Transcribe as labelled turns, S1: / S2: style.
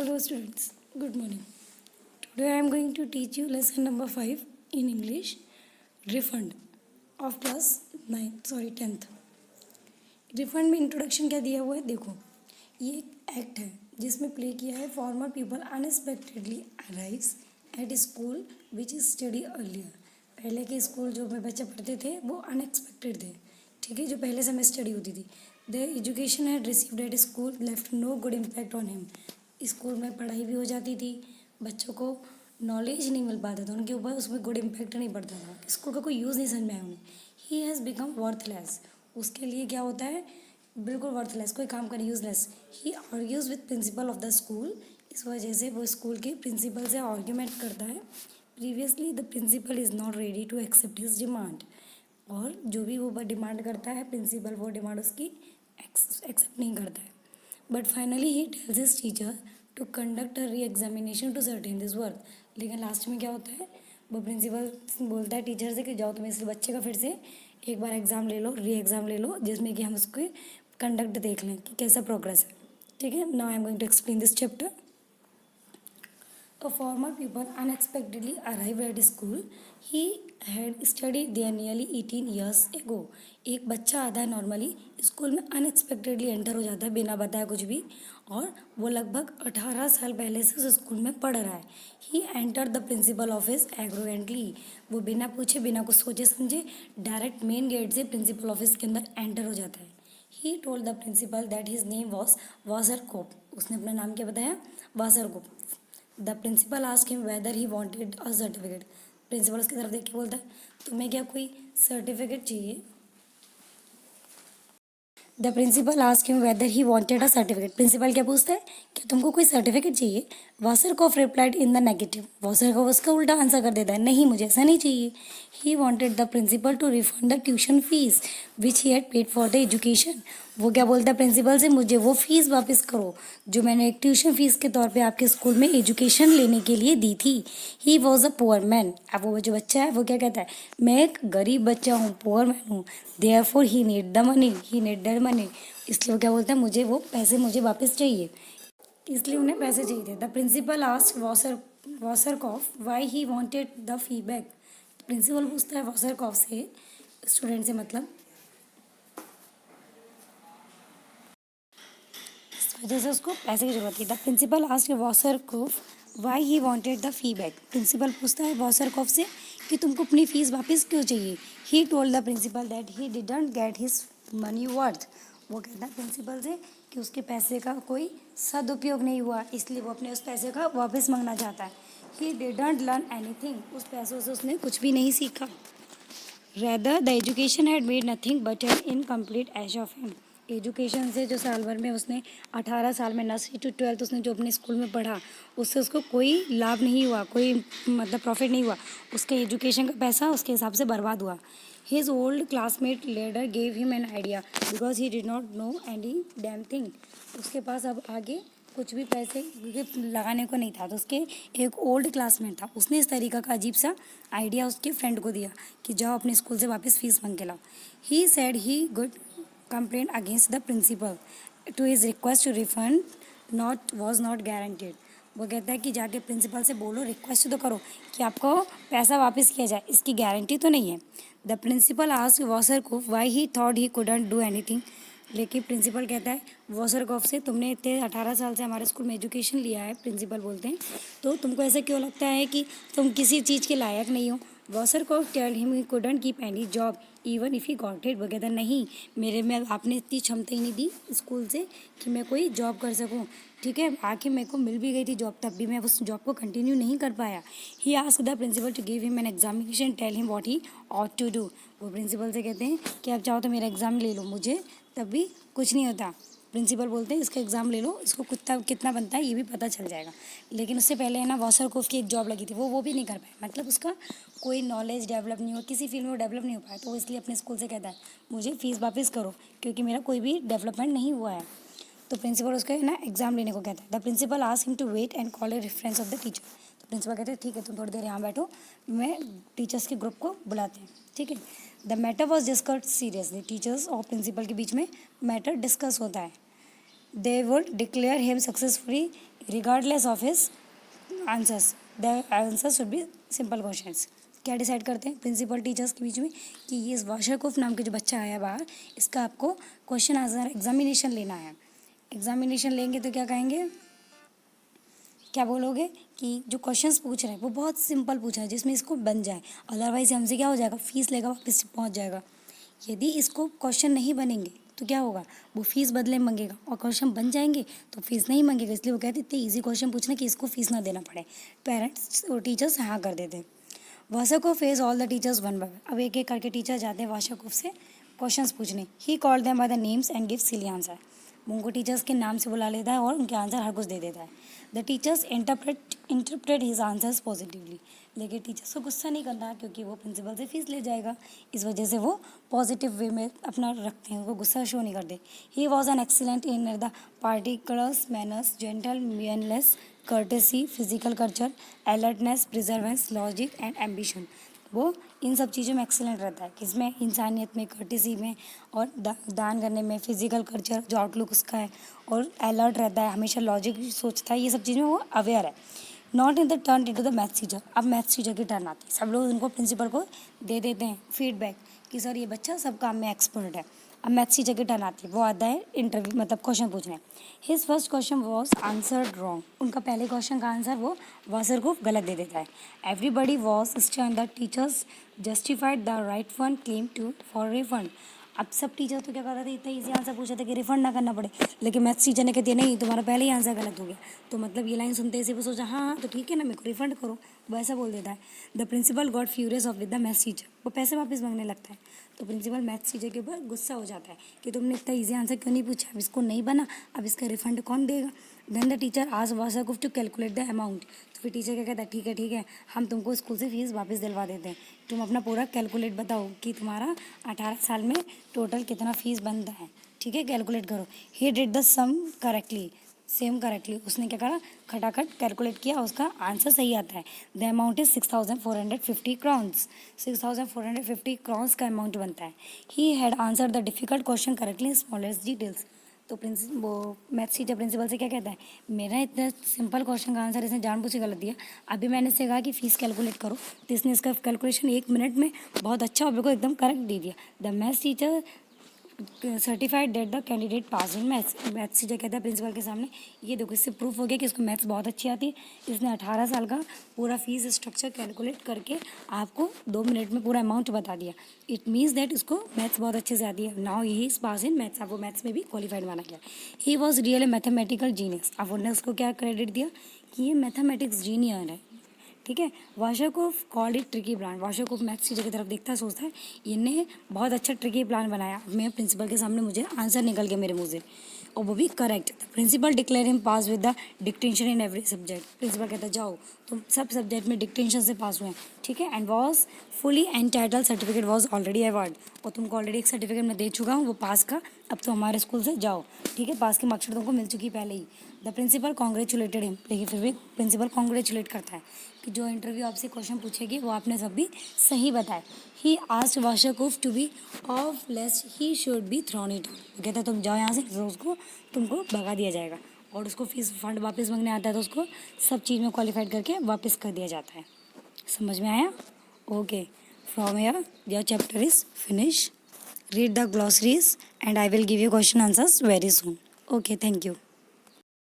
S1: Hello students, good morning. Today I am going to teach you lesson number 5 in English, refund of class 10th. Refund में introduction क्या दिया हुआ है देखो, ये एक एक्ट है जिसमें प्ले किया है farmer people unexpectedly arrives at school which is study earlier. पहले के स्कूल जो में बच्चे पढ़ते थे वो अनएक्सपेक्टेड थे, ठीक है, जो पहले समय स्टडी होती थी। The education had received at school left no good impact on him. School में पढ़ाई भी हो जाती थी, बच्चों को नॉलेज नहीं मिल पाता था, उनके ऊपर उसमें गुड इम्पैक्ट नहीं पड़ता था, स्कूल का कोई यूज़ नहीं समझ में आया उन्हें। ही हैज़ बिकम वर्थलेस, उसके लिए क्या होता है, बिल्कुल वर्थलेस, कोई काम का useless. He argues with principle of the school, इस वजह से वो स्कूल के प्रिंसिपल से आर्ग्यूमेंट करता है। Previously the principal is not ready to accept his demand, और जो भी वो डिमांड करता है प्रिंसिपल वो डिमांड उसकी एक्सेप्ट नहीं करता है। But finally he tells his teacher to conduct a re examination to certain this worth. लेकिन लास्ट में क्या होता है, वो प्रिंसिपल बोलता है टीचर से कि जाओ तुम इस बच्चे का फिर से एक बार एग्ज़ाम ले लो, री एग्ज़ाम ले लो, जिसमें कि हम उसके कंडक्ट देख लें कि कैसा प्रोग्रेस है। ठीक है, now I am going to explain this chapter. A former pupil unexpectedly arrived at school. He had studied there nearly 18 years ago. एक बच्चा आता है नॉर्मली स्कूल में, अनएक्सपेक्टेडली एंटर हो जाता है बिना बताए कुछ भी, और वो लगभग 18 साल पहले से उस स्कूल में पढ़ रहा है। He enter the principal office एग्रोवेंटली, वो बिना पूछे बिना कुछ सोचे समझे डायरेक्ट मेन गेट से प्रिंसिपल ऑफिस के अंदर एंटर हो जाता है। He told the principal that his name was वासरकोप, उसने अपना नाम क्या बताया, वासरकोप। The principal ask him whether he wanted a certificate, principal उसकी तरफ देख के बोलता है तुम्हें क्या कोई सर्टिफिकेट चाहिए। The principal ask him whether he wanted a certificate, principal क्या पूछता है क्या तुमको कोई सर्टिफिकेट चाहिए। Vasarkoff replied in the negative, Vasarkoff उसका उल्टा आंसर कर देता है, नहीं मुझे ऐसा नहीं चाहिए। He wanted the principal to refund the tuition fees which he had paid for the education, वो क्या बोलता है प्रिंसिपल से, मुझे वो फीस वापस करो जो मैंने एक ट्यूशन फीस के तौर पे आपके स्कूल में एजुकेशन लेने के लिए दी थी। He was a poor man, अब वो जो बच्चा है वो क्या कहता है, मैं एक गरीब बच्चा हूँ, पुअर मैन हूँ, therefore he need the money, he need the money, इसलिए वो क्या बोलता है मुझे वो पैसे मुझे वापस चाहिए, इसलिए उन्हें पैसे चाहिए थे। The principal asked वासरकॉफ why he wanted the feedback, principal पूछता है वासरकॉफ से, स्टूडेंट से मतलब, वजह से उसको पैसे की जरूरत थी। The principal asked वासरकॉफ why he wanted the feedback, principal पूछता है वासरकॉफ से कि तुमको अपनी फीस वापस क्यों चाहिए। ही told the principal that he didn't get his money worth, वो कहता है प्रिंसिपल से कि उसके पैसे का कोई सदुपयोग नहीं हुआ, इसलिए वो अपने उस पैसे का वापस मांगना चाहता है। ही डिडंट लर्न एनीथिंग, उस पैसों से उसने कुछ भी नहीं सीखा। Rather the education had made nothing but an incomplete ass of him, education से जो साल भर में उसने 18 साल में नर्सरी टू 12th उसने जो अपने स्कूल में पढ़ा उससे उसको कोई लाभ नहीं हुआ, कोई मतलब प्रॉफिट नहीं हुआ, उसके एजुकेशन का पैसा उसके हिसाब से बर्बाद हुआ। His old classmate ladder gave him an idea because he did not know any damn thing, उसके पास अब आगे कुछ भी पैसे लगाने को नहीं था, तो उसके एक ओल्ड क्लासमेट था, उसने इस तरीका का अजीब सा आइडिया उसके फ्रेंड को दिया कि जाओ अपने स्कूल से वापस फीस मांग के लाओ। He said he good complaint against the principal to his request to refund not was not guaranteed, वो कहता है कि जाके प्रिंसिपल से बोलो, रिक्वेस्ट तो करो कि आपको पैसा वापस किया जाए, इसकी गारंटी तो नहीं है। The principal asked वासरकॉफ why he thought he couldn't do anything, लेकिन प्रिंसिपल कहता है वासरकॉफ से तुमने इतने 18 साल से हमारे स्कूल में एजुकेशन लिया है, प्रिंसिपल बोलते हैं, तो तुमको ऐसा क्यों लगता है कि तुम किसी चीज़ के लायक नहीं हो। Vasarkoff tell him he couldn't keep any job even if he got it, वो कहता नहीं मेरे में आपने इतनी क्षमता ही नहीं दी स्कूल से कि मैं कोई जॉब कर सकूं, ठीक है, आखिर मेरे को मिल भी गई थी जॉब तब भी मैं उस जॉब को कंटिन्यू नहीं कर पाया। He asked the principal to give him an examination tell him what he ought to do, वो प्रिंसिपल से कहते हैं कि आप चाहो तो मेरा एग्ज़ाम ले लो, मुझे तब भी कुछ नहीं होता। प्रिंसिपल बोलते हैं इसका एग्ज़ाम ले लो, इसको कितना बनता है ये भी पता चल जाएगा। लेकिन उससे पहले है ना वासरकॉफ की एक जॉब लगी थी, वो भी नहीं कर पाया, मतलब उसका कोई नॉलेज डेवलप नहीं हुआ, किसी फील्ड में वो डेवलप नहीं हो पाया, तो वो इसलिए अपने स्कूल से कहता है मुझे फ़ीस वापस करो क्योंकि मेरा कोई भी डेवलपमेंट नहीं हुआ है। तो प्रिंसिपल उसका है ना एग्ज़ाम लेने को कहता है। The principal ask him to wait and call a reference of the teacher, तो प्रिंसिपल कहते हैं ठीक है तुम थोड़ी देर यहाँ बैठो, मैं टीचर्स के ग्रुप को बुलाते हैं, ठीक है। The matter was discuss seriously, teachers और प्रिंसिपल के बीच में मैटर डिस्कस होता है। they would declare him successfully regardless of his answers. The answers should be simple questions. क्या डिसाइड करते हैं प्रिंसिपल टीचर्स के बीच में कि ये इस वाशरकोफ नाम के जो बच्चा आया बाहर, इसका आपको क्वेश्चन आंसर एग्जामिनेशन लेना है. एग्जामिनेशन लेंगे तो क्या कहेंगे, क्या बोलोगे कि जो क्वेश्चंस पूछ रहे हैं वो बहुत सिंपल पूछा है जिसमें इसको बन जाए, अदरवाइज हमसे क्या हो जाएगा, फीस लेगा वापस पहुंच जाएगा. यदि इसको क्वेश्चन नहीं बनेंगे तो क्या होगा, वो फीस बदले मांगेगा, और क्वेश्चन बन जाएंगे तो फीस नहीं मांगेगा. इसलिए वो कहते इतने ईजी क्वेश्चन पूछना कि इसको फीस ना देना पड़े. पेरेंट्स और टीचर्स हाँ कर देते हैं. Washerkoff face all the teachers one by one. अब एक एक करके टीचर जाते हैं वाशरकोफ से क्वेश्चंस पूछने. He called them by the names and give silly answer. उनको टीचर्स के नाम से बुला लेता है और उनके आंसर हर कुछ दे देता है. The teachers interpret his answers positively. लेकिन टीचर्स को गुस्सा नहीं करना क्योंकि वो प्रिंसिपल से फीस ले जाएगा. इस वजह से वो पॉजिटिव वे में अपना रखते हैं, वो गुस्सा शो नहीं करते. He was an excellent in the particulars manners, gentle manliness, courtesy, physical culture, alertness, perseverance, logic and ambition. वो इन सब चीज़ों में एक्सीलेंट रहता है. किसमें, इंसानियत में, कर्टेसी में, और दान करने में, फिजिकल कल्चर जो आउटलुक उसका है, और अलर्ट रहता है, हमेशा लॉजिक सोचता है. ये सब चीज़ों में वो अवेयर है. Not in the turn into the maths teacher. अब मैथ्स टीचर की टर्न आती है. सब लोग उनको प्रिंसिपल को दे देते हैं फीडबैक कि सर ये बच्चा सब काम में एक्सपर्ट है. अब मैथ्स टीचर की टर्न आती है, वो आता है इंटरव्यू मतलब क्वेश्चन पूछने. His first question was answered wrong. उनका पहले क्वेश्चन का आंसर वो वाशरकोफ गलत दे देता है. Everybody was stern. The teachers justified the right one claim to for refund. अब सब टीचर तो क्या कर रहे थे, इतना ईजी आंसर पूछे थे कि रिफंड ना करना पड़े. लेकिन मैथ्स टीचर ने कहती है नहीं, तुम्हारा पहले ही आंसर गलत हो गया. तो मतलब ये लाइन सुनते ही वो सोचा हाँ तो ठीक है ना, मेरे को रिफंड करो, वो ऐसा बोल देता है. The principal got furious off with the maths teacher. वो पैसे वापस मांगने लगता है. तो प्रिंसिपल मैथ्स टीचर के ऊपर गुस्सा हो जाता है कि तुमने इतना ईजी आंसर क्यों नहीं पूछा, अब इसको नहीं बना, अब इसका रिफंड कौन देगा. Then the teacher asked Washerkoff to calculate the amount. तो फिर टीचर क्या कहता है, ठीक है हम तुमको स्कूल से फीस वापस दिलवा देते हैं, तुम अपना पूरा कैलकुलेट बताओ कि तुम्हारा 18 साल में टोटल कितना फीस बनता है. ठीक है, कैलकुलेट करो. He did the sum correctly. Same correctly उसने क्या करा, खटाखट कैलकुलेट किया, उसका आंसर सही आता है. The amount is 6,450 crowns. 6,450 crowns का अमाउंट बनता है. He had answer the difficult question correctly in smallest details. तो वो मैथ्स टीचर प्रिंसिपल से क्या कहता है, मेरा इतना सिंपल क्वेश्चन का आंसर इसने जानबूझ के गलत दिया. अभी मैंने इससे कहा कि फ़ीस कैलकुलेट करो, तो इसने इसका कैलकुलेशन 1 मिनट में बहुत अच्छा और बिल्कुल एकदम करेक्ट दे दिया. The maths teacher certified that the candidate pass in maths. Maths teacher कहता है प्रिंसिपल के सामने, ये देखो इससे प्रूफ हो गया कि इसको मैथ्स बहुत अच्छी आती है. इसने 18 साल का पूरा फीस स्ट्रक्चर कैलकुलेट करके आपको 2 मिनट में पूरा अमाउंट बता दिया. इट मीन्स दैट इसको मैथ्स बहुत अच्छे से आती है. Now he is pass in maths. आपको मैथ्स में भी क्वालिफाइड माना गया. He was real a mathematical genius. अब उन्होंने उसको क्या क्रेडिट दिया कि ये मैथमेटिक्स जीनियर है. ठीक है. Washerkoff called it tricky plan. Washerkoff maths teacher की तरफ देखता है, सोचता है इन्हें बहुत अच्छा ट्रिकी प्लान बनाया. मैं प्रिंसिपल के सामने मुझे आंसर निकल गया मेरे मुंह से, और वो भी correct. Principal declare him pass with the distinction in every subject. Principal कहता है जाओ तुम सब सब्जेक्ट में डिक्टेंशन से पास हुए हैं. ठीक है. And was fully entitle certificate was already award. और तुमको ऑलरेडी एक सर्टिफिकेट मैं दे चुका हूँ वो पास का. अब तो हमारे स्कूल से जाओ. ठीक है. पास की मार्कशीट तुमको मिल चुकी है पहले ही. The principal congratulated him. लेकिन फिर भी प्रिंसिपल कॉन्ग्रेचुलेट करता है कि जो इंटरव्यू आपसे क्वेश्चन पूछेगी वो आपने सब भी सही बताए. He asked Washerkoff to be off less he should be thrown it. कहता है तुम जाओ यहाँ से, फिर उसको तुमको भगा दिया जाएगा. और उसको फीस फंड वापस मांगने आता है तो उसको सब चीज़ में क्वालिफाइड करके वापस कर दिया जाता है. समझ में आया? Okay. From here your chapter is finish. Read the glossaries and I will give you question answers very soon. Okay, thank you.